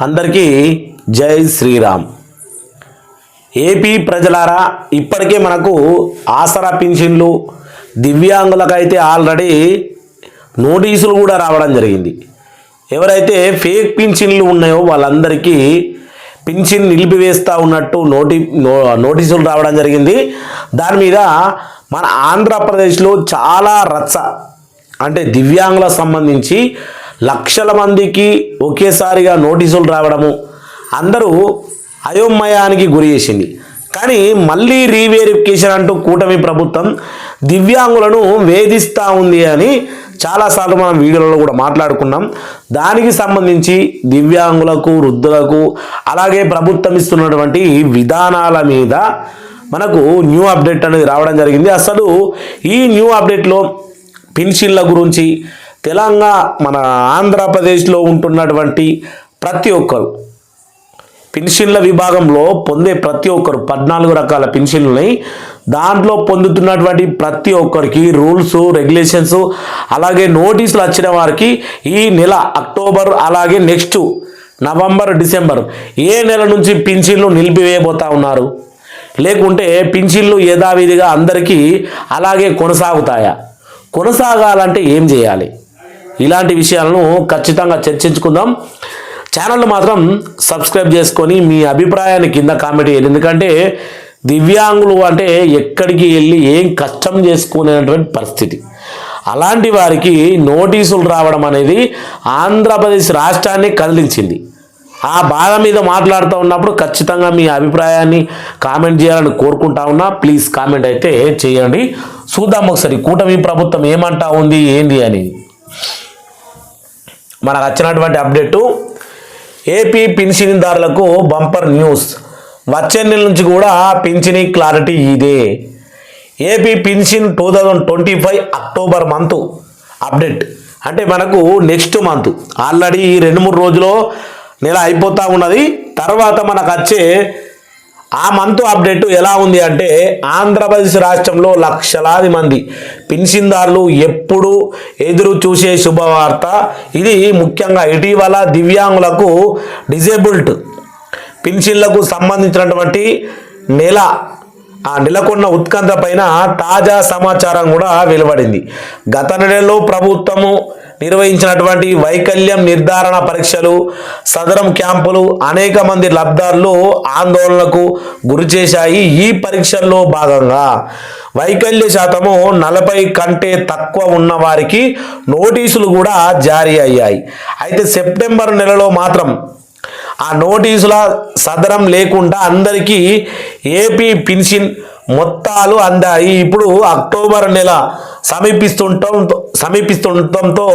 అందరికీ జై శ్రీరామ్. ఏపీ ప్రజలారా, ఇప్పటికే మనకు ఆసరా పింఛన్లు దివ్యాంగులకైతే ఆల్రెడీ నోటీసులు కూడా రావడం జరిగింది. ఎవరైతే ఫేక్ పింఛన్లు ఉన్నాయో వాళ్ళందరికీ పింఛన్ నిలిపివేస్తూ ఉన్నట్టు నోటీసులు రావడం జరిగింది. దాని మీద మన ఆంధ్రప్రదేశ్లో చాలా రచ్చ, అంటే దివ్యాంగులకు సంబంధించి లక్షల మందికి ఒకేసారిగా నోటీసులు రావడము అందరూ అయోమయానికి గురి చేసింది. కానీ మళ్ళీ రీవెరిఫికేషన్ అంటూ కూటమి ప్రభుత్వం దివ్యాంగులను వేధిస్తూ ఉంది అని చాలాసార్లు మనం వీడియోలలో కూడా మాట్లాడుకున్నాం. దానికి సంబంధించి దివ్యాంగులకు, వృద్ధులకు, అలాగే ప్రభుత్వం ఇస్తున్నటువంటి విధానాల మీద మనకు న్యూ అప్డేట్ అనేది రావడం జరిగింది. అసలు ఈ న్యూ అప్డేట్లో పెన్షన్ల గురించి మన ఆంధ్రప్రదేశ్లో ఉంటున్నటువంటి ప్రతి ఒక్కరు పెన్షన్ల విభాగంలో పొందే ప్రతి ఒక్కరు 14 రకాల పెన్షన్లు ఉన్నాయి. దాంట్లో పొందుతున్నటువంటి ప్రతి ఒక్కరికి రూల్స్, రెగ్యులేషన్స్, అలాగే నోటీసులు వచ్చిన వారికి ఈ నెల అక్టోబర్, అలాగే నెక్స్ట్ నవంబర్, డిసెంబర్ ఏ నెల నుంచి పెన్షన్లు నిలిపివేయబోతా ఉన్నారు, లేకుంటే పెన్షన్లు యథావిధిగా అందరికీ అలాగే కొనసాగాలంటే ఏం చేయాలి, ఇలాంటి విషయాలను ఖచ్చితంగా చర్చించుకుందాం. ఛానల్ మాత్రం సబ్స్క్రైబ్ చేసుకొని మీ అభిప్రాయాన్ని కింద కామెంట్ చేయాలి. ఎందుకంటే దివ్యాంగులు అంటే ఎక్కడికి వెళ్ళి ఏం కష్టం చేసుకునేటువంటి పరిస్థితి. అలాంటి వారికి నోటీసులు రావడం అనేది ఆంధ్రప్రదేశ్ రాష్ట్రాన్ని కదిలించింది. ఆ బాధ మీద మాట్లాడుతూ ఉన్నప్పుడు ఖచ్చితంగా మీ అభిప్రాయాన్ని కామెంట్ చేయాలని కోరుకుంటా ఉన్నా. ప్లీజ్ కామెంట్ అయితే చేయండి. చూద్దాం ఒకసారి కూటమి ప్రభుత్వం ఏమంటా ఉంది ఏంది అని. మనకు వచ్చినటువంటి అప్డేటు, ఏపీ పింఛన్దారులకు బంపర్ న్యూస్. వచ్చే నెల నుంచి కూడా పింఛనీ క్లారిటీ ఇదే. AP pension 2025 October month update, అంటే మనకు నెక్స్ట్ మంత్ ఆల్రెడీ 2-3 రోజుల్లో నెల అయిపోతూ ఉన్నది. తర్వాత మనకు వచ్చే ఆ మంత్ అప్డేట్ ఎలా ఉంది అంటే, ఆంధ్రప్రదేశ్ రాష్ట్రంలో లక్షలాది మంది పెన్షన్దారులు ఎప్పుడు ఎదురు చూసే శుభవార్త ఇది. ముఖ్యంగా ఇటీవల దివ్యాంగులకు, డిజేబుల్డ్ పెన్షన్లకు సంబంధించినటువంటి నెలకొన్న ఉత్కంఠ పైన తాజా సమాచారం కూడా వెలువడింది. గత నెలలో ప్రభుత్వము నిర్వహించినటువంటి వైకల్యం నిర్ధారణ పరీక్షలు, సదరం క్యాంపులు అనేక మంది లబ్ధారులు ఆందోళనకు గురి చేశాయి. ఈ పరీక్షల్లో భాగంగా వైకల్య శాతము 40 కంటే తక్కువ ఉన్న వారికి నోటీసులు కూడా జారీ అయ్యాయి. అయితే సెప్టెంబర్ నెలలో మాత్రం ఆ నోటీసుల సదరం లేకుండా అందరికీ ఏపీ పెన్షన్ మొత్తాలు అందాయి. ఇప్పుడు అక్టోబర్ నెల సమీపిస్తుండటంతో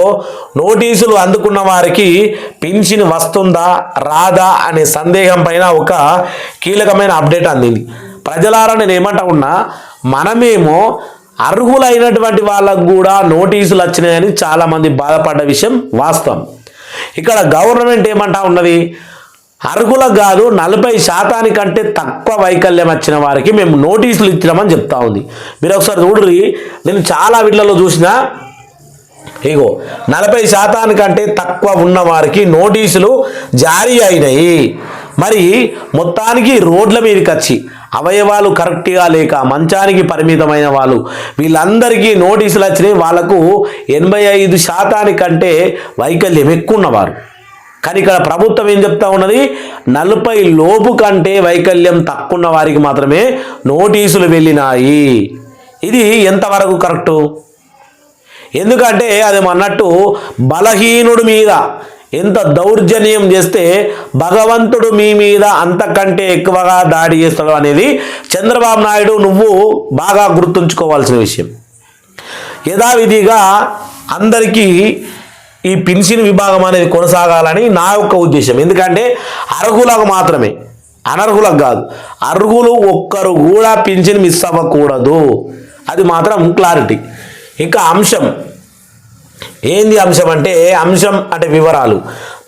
నోటీసులు అందుకున్న వారికి పెన్షన్ వస్తుందా రాదా అనే సందేహం పైన ఒక కీలకమైన అప్డేట్ అందింది. ప్రజలారా, నేను ఏమంటా ఉన్నా, మనమేమో అర్హులైనటువంటి వాళ్ళకు కూడా నోటీసులు వచ్చినాయని చాలామంది బాధపడ్డ విషయం వాస్తవం. ఇక్కడ గవర్నమెంట్ ఏమంటా ఉన్నది, అర్హులకు కాదు 40% కంటే తక్కువ వైకల్యం వచ్చిన వారికి మేము నోటీసులు ఇచ్చినామని చెప్తా ఉంది. మీరు ఒకసారి చూడండి, నేను చాలా వీళ్ళలో చూసిన, 40% కంటే తక్కువ ఉన్న వారికి నోటీసులు జారీ అయినాయి. మరి మొత్తానికి రోడ్ల మీదకి వచ్చి అవయవాలు కరెక్ట్గా లేక మంచానికి పరిమితమైన వాళ్ళు, వీళ్ళందరికీ నోటీసులు వచ్చినాయి. వాళ్ళకు 85% కంటే వైకల్యం ఎక్కువ ఉన్నవారు. కానీ ఇక్కడ ప్రభుత్వం ఏం చెప్తా ఉన్నది, 40 లోపు కంటే వైకల్యం తక్కువ ఉన్న వారికి మాత్రమే నోటీసులు వెళ్ళినాయి. ఇది ఎంతవరకు కరెక్టు? ఎందుకంటే అది అన్నట్టు బలహీనుడి మీద ఎంత దౌర్జన్యం చేస్తే భగవంతుడు మీ మీద అంతకంటే ఎక్కువగా దాడి చేస్తాడు అనేది చంద్రబాబు నాయుడు నువ్వు బాగా గుర్తుంచుకోవాల్సిన విషయం. యథావిధిగా అందరికీ ఈ పెన్షన్ విభాగం అనేది కొనసాగాలని నా యొక్క ఉద్దేశం. ఎందుకంటే అర్హులకు మాత్రమే, అనర్హులకు కాదు. అర్హులు ఒక్కరు కూడా పెన్షన్ మిస్ అవ్వకూడదు, అది మాత్రం క్లారిటీ. ఇంకా అంశం ఏంది? అంశం అంటే వివరాలు.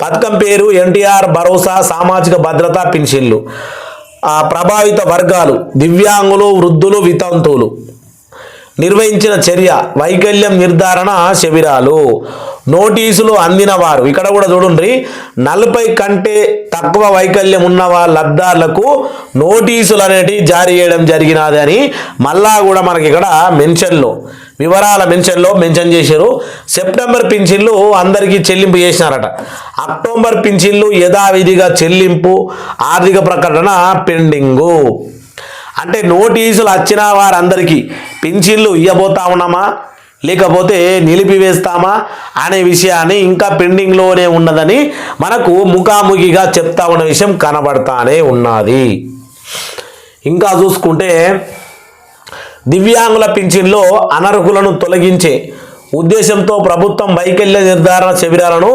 పథకం పేరు ఎన్టీఆర్ భరోసా సామాజిక భద్రతా పెన్షన్లు. ప్రభావిత వర్గాలు దివ్యాంగులు, వృద్ధులు, వితంతువులు. నిర్వహించిన చర్య వైకల్యం నిర్ధారణ శిబిరాలు. నోటీసులు అందిన వారు ఇక్కడ కూడా చూడండి, 40 కంటే తక్కువ వైకల్యం ఉన్న వాళ్ళ లబ్ధారులకు నోటీసులు అనేటివి జారీ చేయడం జరిగినది అని మళ్ళా కూడా మనకి ఇక్కడ మెన్షన్లో వివరాల మెన్షన్లో మెన్షన్ చేశారు. సెప్టెంబర్ పింఛన్లు అందరికీ చెల్లింపు చేసినారట. అక్టోబర్ పింఛన్లు యథావిధిగా చెల్లింపు, ఆర్థిక ప్రకటన పెండింగు. అంటే నోటీసులు వచ్చిన వారందరికీ పింఛన్లు ఇవ్వబోతా ఉన్నామా లేకపోతే నిలిపివేస్తామా అనే విషయాన్ని ఇంకా పెండింగ్లోనే ఉన్నదని మనకు ముఖాముఖిగా చెప్తా ఉన్న విషయం కనబడతానే ఉన్నది. ఇంకా చూసుకుంటే దివ్యాంగుల పింఛన్లో అనర్హులను తొలగించే ఉద్దేశంతో ప్రభుత్వం వైకల్య నిర్ధారణ శిబిరాలను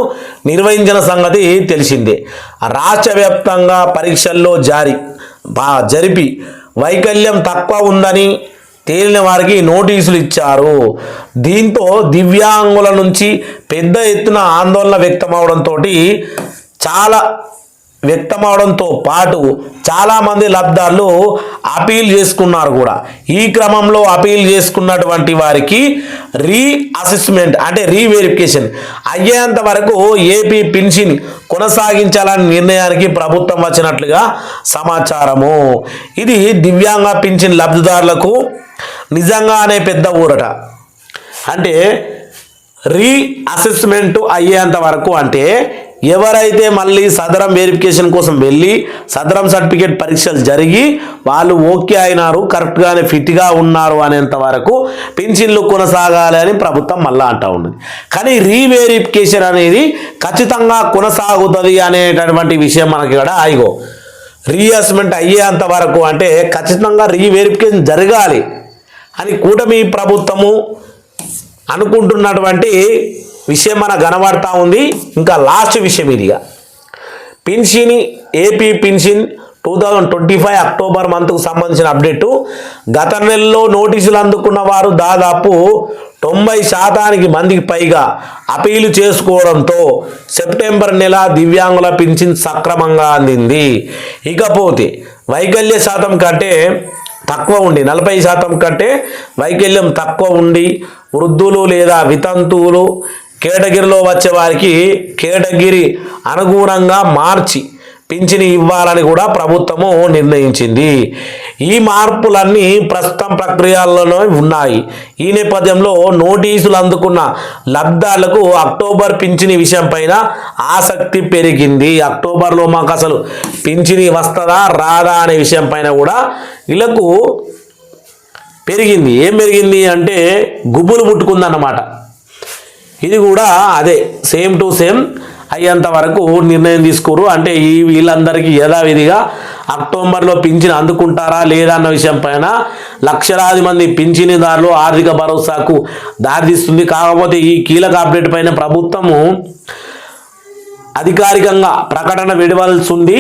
నిర్వహించిన సంగతి తెలిసిందే. రాష్ట్ర వ్యాప్తంగా పరీక్షల్లో జరిపి వైకల్యం తక్కువ ఉందని తేలిన వారికి నోటీసులు ఇచ్చారు. దీంతో దివ్యాంగుల నుంచి పెద్ద ఎత్తున ఆందోళన వ్యక్తమవడంతో పాటు చాలామంది లబ్ధారులు అపీల్ చేసుకున్నారు కూడా. ఈ క్రమంలో అపీల్ చేసుకున్నటువంటి వారికి రీఅసెస్మెంట్ అంటే రీవెరిఫికేషన్ అయ్యేంత వరకు ఏపీ పింఛన్ కొనసాగించాలని నిర్ణయానికి ప్రభుత్వం వచ్చినట్లుగా సమాచారము. ఇది దివ్యాంగ పింఛన్ లబ్ధిదారులకు నిజంగానే పెద్ద ఊరట. అంటే రీఅసెస్మెంట్ అయ్యేంత వరకు అంటే ఎవరైతే మళ్ళీ సదరం వెరిఫికేషన్ కోసం వెళ్ళి సదరం సర్టిఫికేట్ పరీక్షలు జరిగి వాళ్ళు ఓకే అయినారు, కరెక్ట్గానే ఫిట్గా ఉన్నారు అనేంత వరకు పింఛన్లు కొనసాగాలి అని ప్రభుత్వం మళ్ళీ అంటూ ఉన్నది. కానీ రీవెరిఫికేషన్ అనేది ఖచ్చితంగా కొనసాగుతుంది అనేటటువంటి విషయం మనకి ఇక్కడ రీఅసెస్మెంట్ అయ్యేంత వరకు అంటే ఖచ్చితంగా రీవెరిఫికేషన్ జరగాలి అని కూటమి ప్రభుత్వము అనుకుంటున్నటువంటి విషయం మనకు కనబడతా ఉంది. ఇంకా లాస్ట్ విషయం ఇదిగా ఏపీ పింఛన్ 2025 అక్టోబర్ మంత్కు సంబంధించిన అప్డేటు. గత నెలలో నోటీసులు అందుకున్న వారు దాదాపు 90% మందికి పైగా అపీలు చేసుకోవడంతో సెప్టెంబర్ నెల దివ్యాంగుల పింఛన్ సక్రమంగా అందింది. ఇకపోతే వైకల్య శాతం కంటే తక్కువ ఉండి 40% కంటే వైకల్యం తక్కువ ఉండి వృద్ధులు లేదా వితంతువులు కేటగిరీలో వచ్చే వారికి కేటగిరీ అనుగుణంగా మార్చి పింఛను ఇవ్వాలని కూడా ప్రభుత్వము నిర్ణయించింది. ఈ మార్పులన్నీ ప్రస్తుతం ప్రక్రియలోనే ఉన్నాయి. ఈ నేపథ్యంలో నోటీసులు అందుకున్న లబ్ధాలకు అక్టోబర్ పింఛని విషయం పైన ఆసక్తి పెరిగింది. అక్టోబర్లో మాకు అసలు పింఛని వస్తుందా రాదా అనే విషయం పైన కూడా వీళ్ళకు పెరిగింది. ఏం పెరిగింది అంటే గుబులు పుట్టుకుందన్నమాట. ఇది కూడా అదే సేమ్ టు సేమ్ అయ్యేంత వరకు నిర్ణయం తీసుకోరు. అంటే వీళ్ళందరికీ యథావిధిగా అక్టోబర్లో పింఛన్ అందుకుంటారా లేదా అన్న విషయం పైన లక్షలాది మంది పింఛనీదారులు ఆర్థిక భరోసాకు దారితీస్తుంది. కాకపోతే ఈ కీలక అప్డేట్ పైన ప్రభుత్వము అధికారికంగా ప్రకటన విడవలసి ఉంది.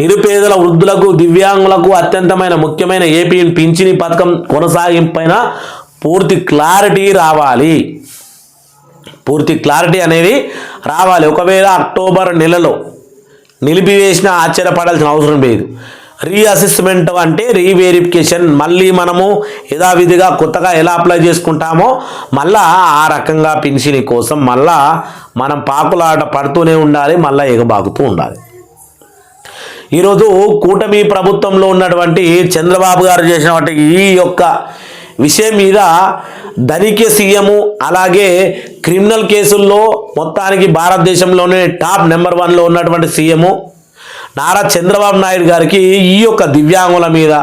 నిరుపేదల వృద్ధులకు దివ్యాంగులకు అత్యంతమైన ముఖ్యమైన ఏపీ పింఛని పథకం కొనసాగింపైన పూర్తి క్లారిటీ రావాలి. పూర్తి క్లారిటీ అనేది రావాలి. ఒకవేళ అక్టోబర్ నెలలో నిలిపివేసిన ఆశ్చర్యపడాల్సిన అవసరం లేదు. రీఅసెస్మెంట్ అంటే రీవెరిఫికేషన్. మళ్ళీ మనము యథావిధిగా కొత్తగా ఎలా అప్లై చేసుకుంటామో మళ్ళా ఆ రకంగా పింఛని కోసం మళ్ళా మనం పాకులాట పడుతూనే ఉండాలి, మళ్ళీ ఎగబాగుతూ ఉండాలి. ఈరోజు కూటమి ప్రభుత్వంలో ఉన్నటువంటి చంద్రబాబు గారు చేసినటువంటి ఈ యొక్క విషయం మీద ధనిక సీఎం అలాగే క్రిమినల్ కేసుల్లో మొత్తానికి భారతదేశంలోనే టాప్ నెంబర్ 1లో ఉన్నటువంటి సీఎం నారా చంద్రబాబు నాయుడు గారికి ఈ యొక్క దివ్యాంగుల మీద,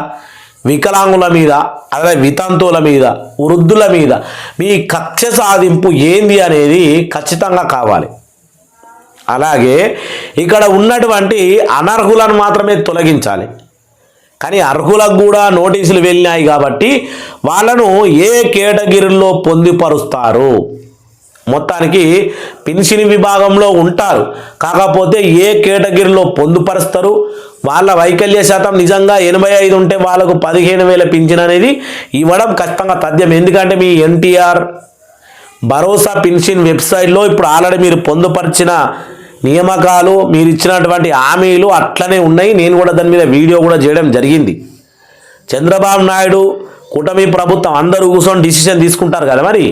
వికలాంగుల మీద, అలాగే వితంతువుల మీద, వృద్ధుల మీద మీ కక్ష సాధింపు ఏంది అనేది ఖచ్చితంగా కావాలి. అలాగే ఇక్కడ ఉన్నటువంటి అనర్హులను మాత్రమే తొలగించాలి. కానీ అర్హులకు కూడా నోటీసులు వెళ్ళినాయి కాబట్టి వాళ్ళను ఏ కేటగిరీలో పొందుపరుస్తారు? మొత్తానికి పింఛని విభాగంలో ఉంటారు, కాకపోతే ఏ కేటగిరీలో పొందుపరుస్తారు? వాళ్ళ వైకల్య శాతం నిజంగా 85 ఉంటే వాళ్ళకు 15,000 పింఛన్ అనేది ఇవ్వడం ఖచ్చితంగా తథ్యం. ఎందుకంటే మీ ఎన్టీఆర్ భరోసా పింఛన్ వెబ్సైట్లో ఇప్పుడు ఆల్రెడీ మీరు పొందుపరిచిన నియామకాలు, మీరు ఇచ్చినటువంటి హామీలు అట్లనే ఉన్నాయి. నేను కూడా దాని మీద వీడియో కూడా చేయడం జరిగింది. చంద్రబాబు నాయుడు కూటమి ప్రభుత్వం అందరూ కూర్చొని డిసిషన్ తీసుకుంటారు కదా. మరి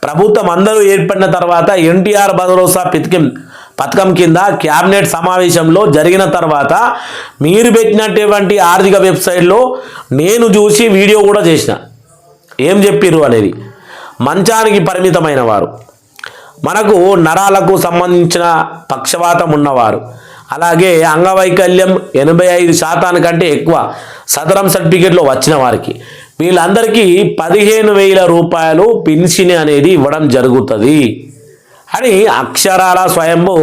ప్రభుత్వం అందరూ ఏర్పడిన తర్వాత ఎన్టీఆర్ భరోసా పథకం కింద క్యాబినెట్ సమావేశంలో జరిగిన తర్వాత మీరు పెట్టినటువంటి ఆర్థిక వెబ్సైట్లో నేను చూసి వీడియో కూడా చేసిన, ఏం చెప్పిర్రు అనేది. మంచానికి పరిమితమైన వారు, మనకు నరాలకు సంబంధించిన పక్షవాతం ఉన్నవారు, అలాగే అంగవైకల్యం 85% ఎక్కువ సదరం సర్టిఫికేట్లో వచ్చిన వారికి, వీళ్ళందరికీ 15,000 రూపాయలు పెన్షన్ అనేది ఇవ్వడం జరుగుతుంది అని అక్షరాల స్వయంభూ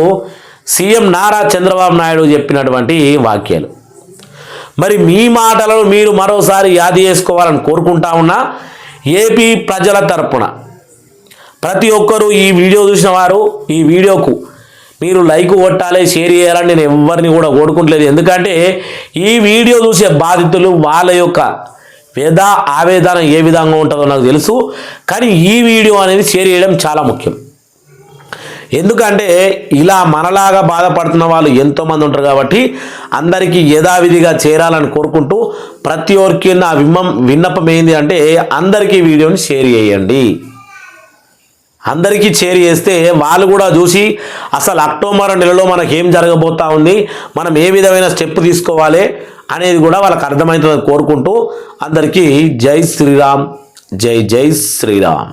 సీఎం నారా చంద్రబాబు నాయుడు చెప్పినటువంటి వాక్యాలు. మరి మీ మాటలను మీరు మరోసారి యాది చేసుకోవాలని కోరుకుంటా ఉన్నా. ఏపీ ప్రజల తరపున ప్రతి ఒక్కరూ ఈ వీడియో చూసిన వారు ఈ వీడియోకు మీరు లైక్ కొట్టాలి, షేర్ చేయాలని నేను ఎవరిని కూడా కోరుకుంటలేదు. ఎందుకంటే ఈ వీడియో చూసే బాధితులు వాళ్ళ యొక్క ఆవేదన ఏ విధంగా ఉంటుందో నాకు తెలుసు. కానీ ఈ వీడియో అనేది షేర్ చేయడం చాలా ముఖ్యం. ఎందుకంటే ఇలా మనలాగా బాధపడుతున్న వాళ్ళు ఎంతోమంది ఉంటారు కాబట్టి అందరికీ యథావిధిగా చేరాలని కోరుకుంటూ ప్రతి ఒక్కరికి నా విన్నపం ఏంటి అంటే అందరికీ వీడియోని షేర్ చేయండి. అందరికీ షేర్ చేస్తే వాళ్ళు కూడా చూసి అసలు అక్టోబర్ నెలలో మనకి ఏం జరగబోతా ఉంది, మనం ఏ విధమైన స్టెప్ తీసుకోవాలి అనేది కూడా వాళ్ళకి అర్థమవుతుందని కోరుకుంటూ అందరికీ జై శ్రీరామ్, జై జై శ్రీరామ్.